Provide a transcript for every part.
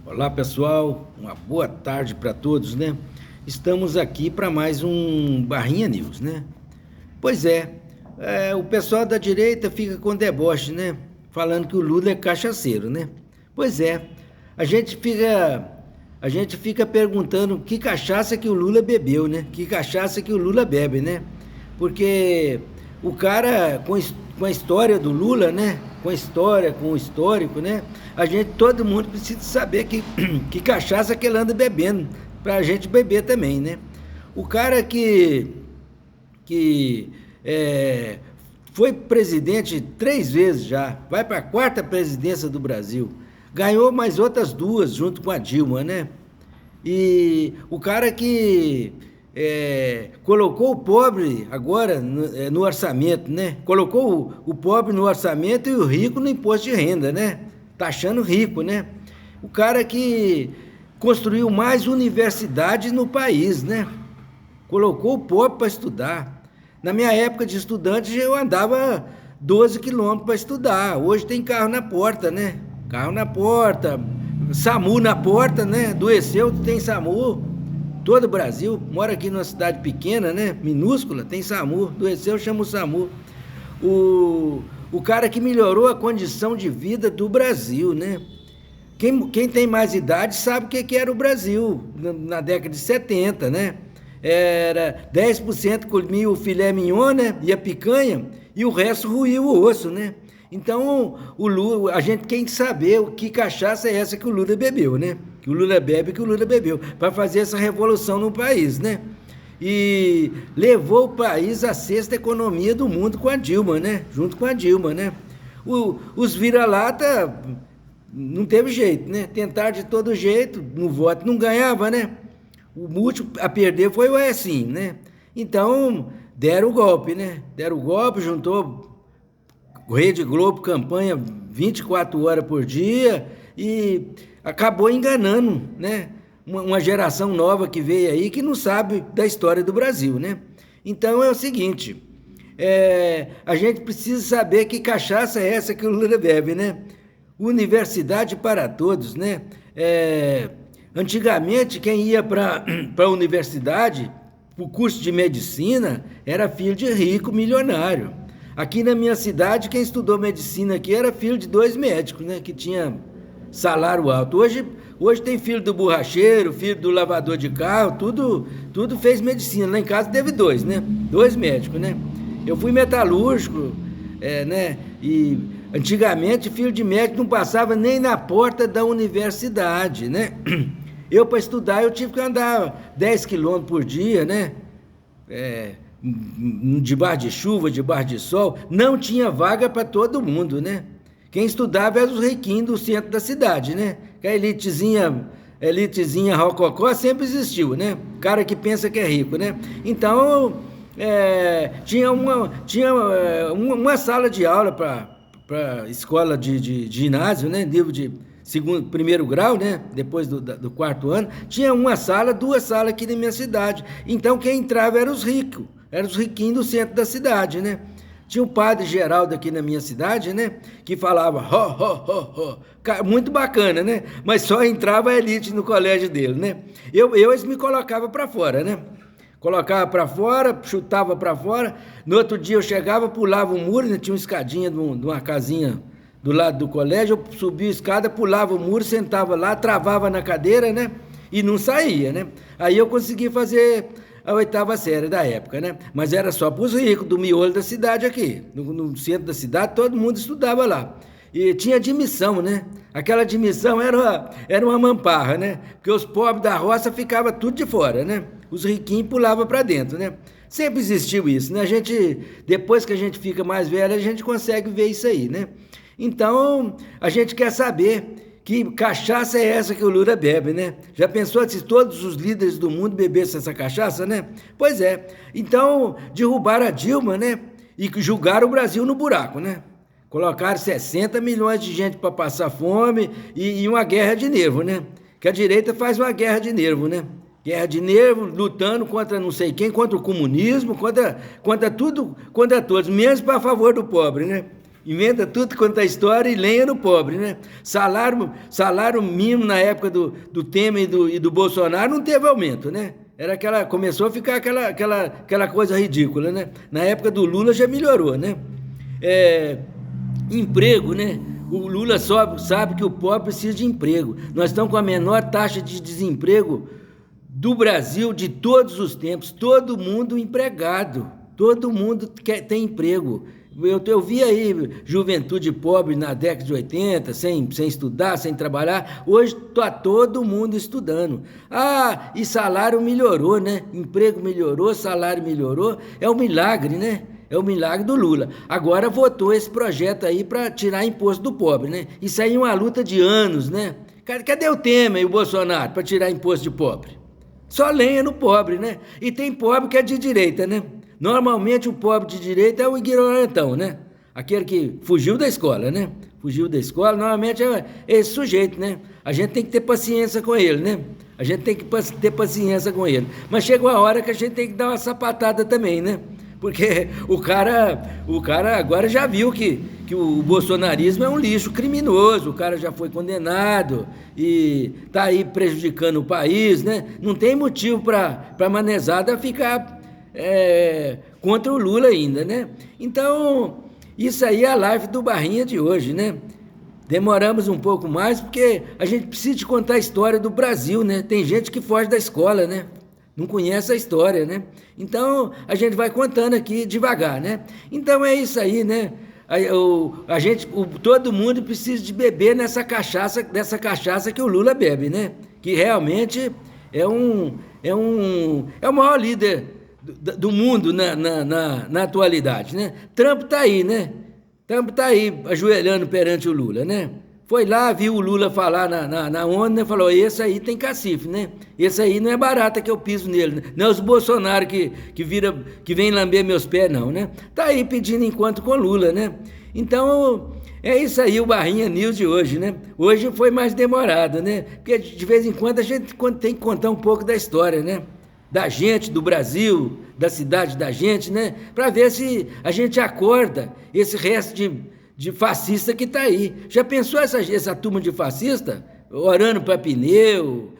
Olá pessoal, uma boa tarde para todos, né? Estamos aqui para mais um Barrinha News, né? Pois o pessoal da direita fica com deboche, né? Falando que o Lula é cachaceiro, né? Pois é, a gente fica, a gente fica perguntando que cachaça que o Lula bebeu, né? Que cachaça que o Lula bebe, né? Porque o cara, com a história do Lula, né? Com a história, com o histórico, né? Todo mundo precisa saber que cachaça que ele anda bebendo, pra gente beber também, né? O cara que foi presidente 3 vezes já, vai para a quarta presidência do Brasil, ganhou mais outras duas junto com a Dilma, né? E o cara que colocou o pobre agora no orçamento, né? Colocou o pobre no orçamento e o rico no imposto de renda, né? Taxando rico, né? O cara que construiu mais universidades no país, né? Colocou o pobre para estudar. Na minha época de estudante, eu andava 12 quilômetros para estudar. Hoje tem carro na porta, né? Carro na porta, SAMU na porta, né? Adoeceu, tem SAMU. Todo o Brasil, mora aqui numa cidade pequena, né? Minúscula, tem SAMU. Adoeceu, chama o SAMU. O cara que melhorou a condição de vida do Brasil, né? Quem tem mais idade sabe o que era o Brasil na década de 70, né? Era 10% comia o filé mignon, né? E a picanha, e o resto ruía o osso, né? Então, o Lula, a gente tem que saber o que cachaça é essa que o Lula bebeu, né? Que o Lula bebe, que o Lula bebeu, para fazer essa revolução no país, né? E levou o país à sexta economia do mundo com a Dilma, né? Junto com a Dilma, né? Os vira-lata não teve jeito, né? Tentaram de todo jeito, no voto não ganhava, né? O último a perder foi o Aécio, né? Então, deram o golpe, né? Deram o golpe, juntou Rede Globo, campanha 24 horas por dia e acabou enganando, né? Uma geração nova que veio aí que não sabe da história do Brasil, né? Então é o seguinte, a gente precisa saber que cachaça é essa que o Lula bebe, né? Universidade para todos, né? Antigamente, quem ia para a universidade, o curso de medicina, era filho de rico, milionário. Aqui na minha cidade, quem estudou medicina aqui era filho de 2 médicos, né? Que tinha salário alto. Hoje tem filho do borracheiro, filho do lavador de carro, tudo fez medicina. Lá em casa teve 2, né? 2 médicos, né? Eu fui metalúrgico, né? E antigamente, filho de médico não passava nem na porta da universidade, né? Eu, para estudar, eu tive que andar 10 quilômetros por dia, né? Debaixo de chuva, debaixo de sol. Não tinha vaga para todo mundo, né? Quem estudava eram os riquinhos do centro da cidade, né? Que a elitezinha rococó sempre existiu, né? O cara que pensa que é rico, né? Então, tinha uma sala de aula para escola de ginásio, né? Nível de primeiro grau, né? Depois do quarto ano, tinha uma sala, 2 salas aqui na minha cidade. Então, quem entrava eram os ricos, eram os riquinhos do centro da cidade, né? Tinha o padre Geraldo aqui na minha cidade, né? Que falava, muito bacana, né? Mas só entrava a elite no colégio dele, né? Eles me colocavam para fora, né? Colocava para fora, chutava para fora. No outro dia eu chegava, pulava o muro, né? Tinha uma escadinha de uma casinha do lado do colégio. Eu subia a escada, pulava o muro, sentava lá, travava na cadeira, né? E não saía, né? Aí eu consegui fazer a 8ª série da época, né? Mas era só para os ricos, do miolo da cidade aqui. No centro da cidade, todo mundo estudava lá. E tinha admissão, né? Aquela admissão era uma mamparra, né? Porque os pobres da roça ficavam tudo de fora, né? Os riquinhos pulavam para dentro, né? Sempre existiu isso, né? Depois que a gente fica mais velho, a gente consegue ver isso aí, né? Então, a gente quer saber que cachaça é essa que o Lula bebe, né? Já pensou se todos os líderes do mundo bebessem essa cachaça, né? Pois é. Então, derrubaram a Dilma, né? E julgaram o Brasil no buraco, né? Colocaram 60 milhões de gente para passar fome e uma guerra de nervo, né? Que a direita faz uma guerra de nervo, né? Guerra de nervo, lutando contra não sei quem, contra o comunismo, contra tudo, contra todos, menos para favor do pobre, né? Inventa tudo quanto é história e lenha no pobre, né? Salário mínimo na época do Temer e do Bolsonaro não teve aumento, né? Começou a ficar aquela coisa ridícula, né? Na época do Lula já melhorou, né? Emprego, né? O Lula sabe que o pobre precisa de emprego. Nós estamos com a menor taxa de desemprego do Brasil de todos os tempos. Todo mundo empregado. Todo mundo tem emprego. Eu vi aí juventude pobre na década de 80, sem estudar, sem trabalhar. Hoje está todo mundo estudando. E salário melhorou, né? Emprego melhorou, salário melhorou. É um milagre, né? É o milagre do Lula. Agora votou esse projeto aí para tirar imposto do pobre, né? Isso aí é uma luta de anos, né? Cadê o Temer e o Bolsonaro para tirar imposto de pobre? Só lenha no pobre, né? E tem pobre que é de direita, né? Normalmente o pobre de direita é o ignorantão, né? Aquele que fugiu da escola, né? Fugiu da escola, normalmente é esse sujeito, né? A gente tem que ter paciência com ele, né? A gente tem que ter paciência com ele. Mas chega uma hora que a gente tem que dar uma sapatada também, né? Porque o cara agora já viu que o bolsonarismo é um lixo criminoso, o cara já foi condenado e está aí prejudicando o país, né? Não tem motivo para a manezada ficar contra o Lula ainda, né? Então, isso aí é a live do Barrinha de hoje, né? Demoramos um pouco mais porque a gente precisa te contar a história do Brasil, né? Tem gente que foge da escola, né? Não conhece a história, né? Então, a gente vai contando aqui devagar, né? Então, é isso aí, né? Todo mundo precisa de beber dessa cachaça que o Lula bebe, né? Que realmente é o maior líder do mundo na atualidade, né? Trump tá aí, né? Trump tá aí ajoelhando perante o Lula, né? Foi lá, viu o Lula falar na ONU, né? Falou, esse aí tem cacife, né? Esse aí não é barata que eu piso nele, né? Não é os Bolsonaro que vem lamber meus pés, não, né? Tá aí pedindo encontro com o Lula, né? Então, é isso aí o Barrinha News de hoje, né? Hoje foi mais demorado, né? Porque de vez em quando a gente tem que contar um pouco da história, né? Da gente, do Brasil, da cidade da gente, né? Para ver se a gente acorda esse resto de fascista que está aí. Já pensou essa turma de fascista? Orando para pneu,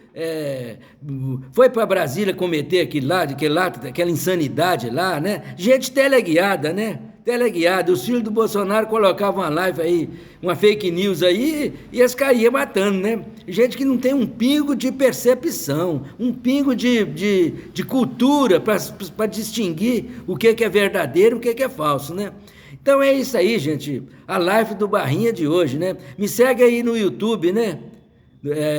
foi para Brasília cometer aquela insanidade lá, né? Gente teleguiada, né? Teleguiada. Os filhos do Bolsonaro colocavam uma live aí, uma fake news aí, e eles caíam matando, né? Gente que não tem um pingo de percepção, um pingo de cultura para distinguir o que é verdadeiro e o que é falso, né? Então é isso aí, gente, a live do Barrinha de hoje, né? Me segue aí no YouTube, né?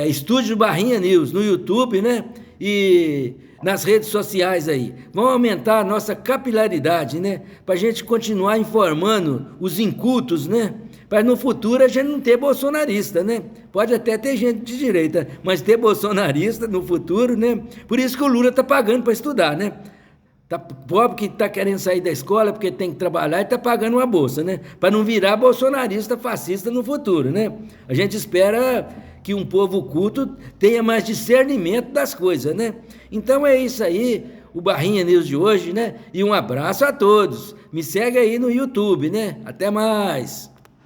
Estúdio Barrinha News, no YouTube, né? E nas redes sociais aí. Vamos aumentar a nossa capilaridade, né? Para a gente continuar informando os incultos, né? Para no futuro a gente não ter bolsonarista, né? Pode até ter gente de direita, mas ter bolsonarista no futuro, né? Por isso que o Lula está pagando para estudar, né? Pobre que está querendo sair da escola porque tem que trabalhar e está pagando uma bolsa, né? Para não virar bolsonarista, fascista no futuro, né? A gente espera que um povo culto tenha mais discernimento das coisas, né? Então é isso aí, o Barrinha News de hoje, né? E um abraço a todos. Me segue aí no YouTube, né? Até mais.